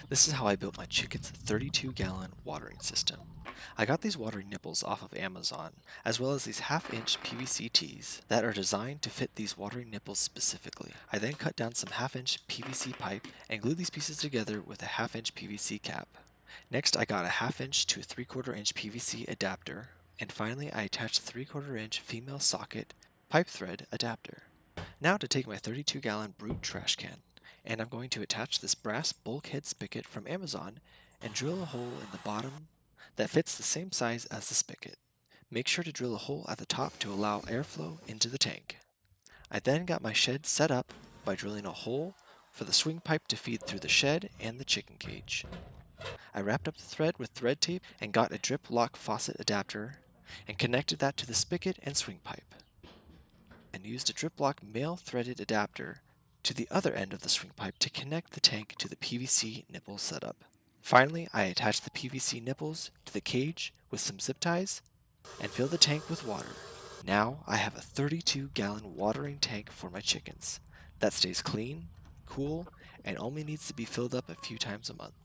This is how I built my chicken's 32-gallon watering system. I got these watering nipples off of Amazon, as well as these half-inch PVC tees that are designed to fit these watering nipples specifically. I then cut down some half-inch PVC pipe and glued these pieces together with a half-inch PVC cap. Next, I got a half-inch to a 3/4 inch PVC adapter, and finally I attached a 3/4 inch female socket pipe thread adapter. Now to take my 32-gallon Brute trash can, and I'm going to attach this brass bulkhead spigot from Amazon and drill a hole in the bottom that fits the same size as the spigot. Make sure to drill a hole at the top to allow airflow into the tank. I then got my shed set up by drilling a hole for the swing pipe to feed through the shed and the chicken cage. I wrapped up the thread with thread tape and got a drip lock faucet adapter and connected that to the spigot and swing pipe, and used a drip lock male threaded adapter to the other end of the swing pipe to connect the tank to the PVC nipple setup. Finally, I attached the PVC nipples to the cage with some zip ties and filled the tank with water. Now I have a 32-gallon watering tank for my chickens that stays clean, cool, and only needs to be filled up a few times a month.